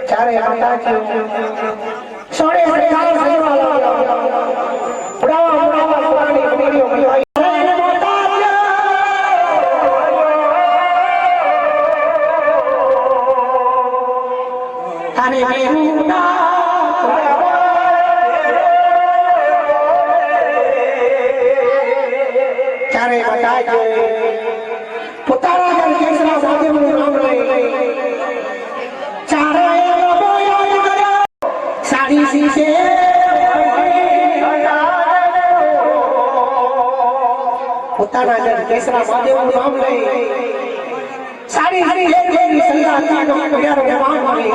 चारे माता जी सोने सोने गाल सेवा लाला बुढ़ावा बुढ़ावा पुरानी वीडियो बनवाई थाने मुंडा चारे माता जी पुतारा जन केसरा साधे मुझे नाम ले चारे लोगों याद करो साड़ी शीशे पुतारा जन केसरा साधे मुझे नाम ले साड़ी हरी है मेरी संगा का नाम यार नाम ले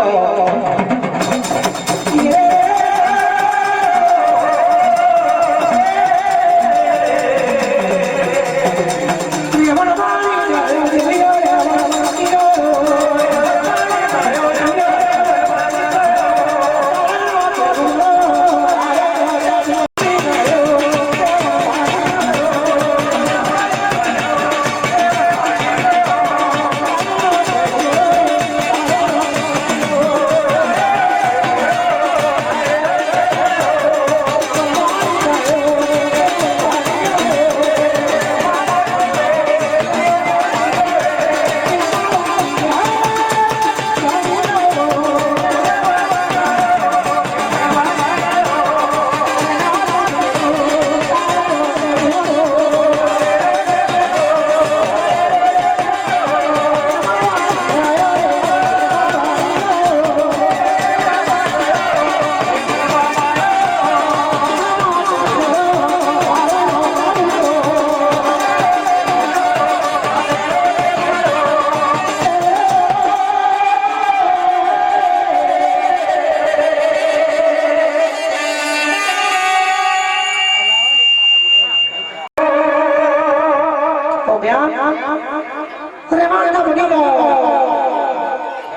अरे माना बड़ी लो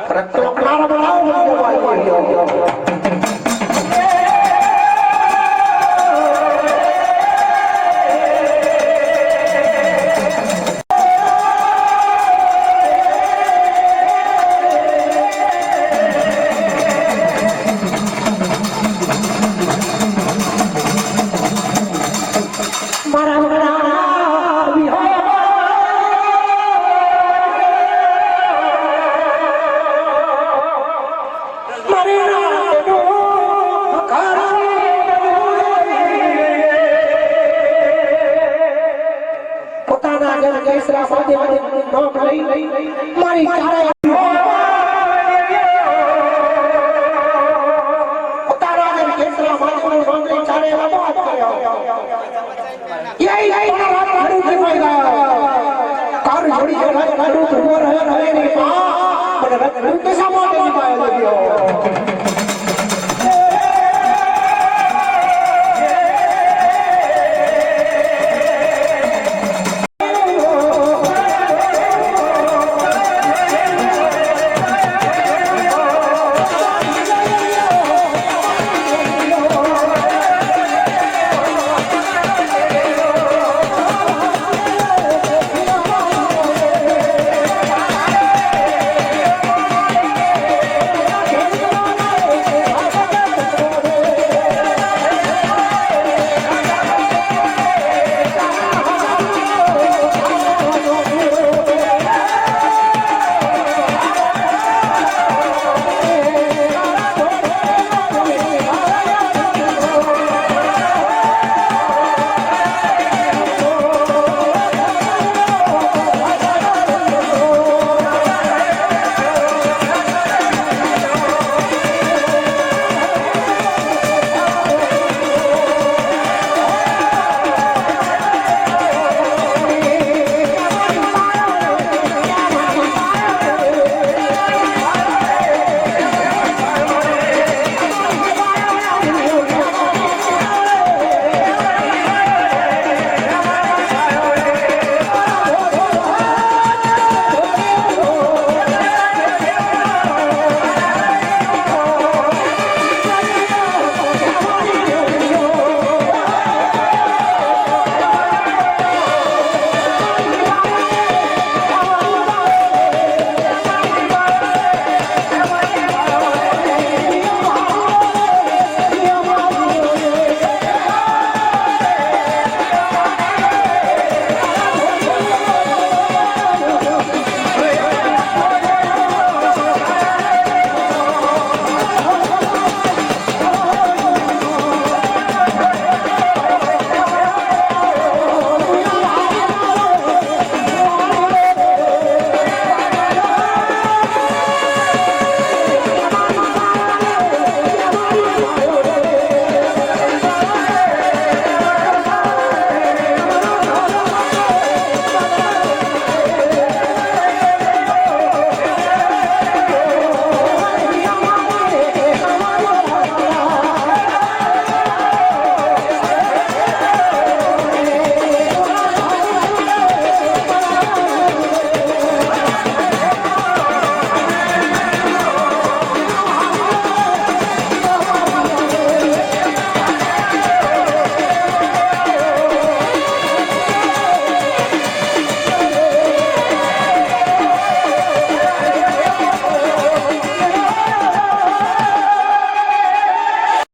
परंतु अपना बनाओ केसरा साधे नाम लई मारी चारे उतारा जन केसरा साधे नाम लई चारे बात करो यही ना रात हाडू दिवाईगा कार जोड़ी जोड़ा हाडू तो रहे रे मां बड़ रंग के सामान दिवाई लगियो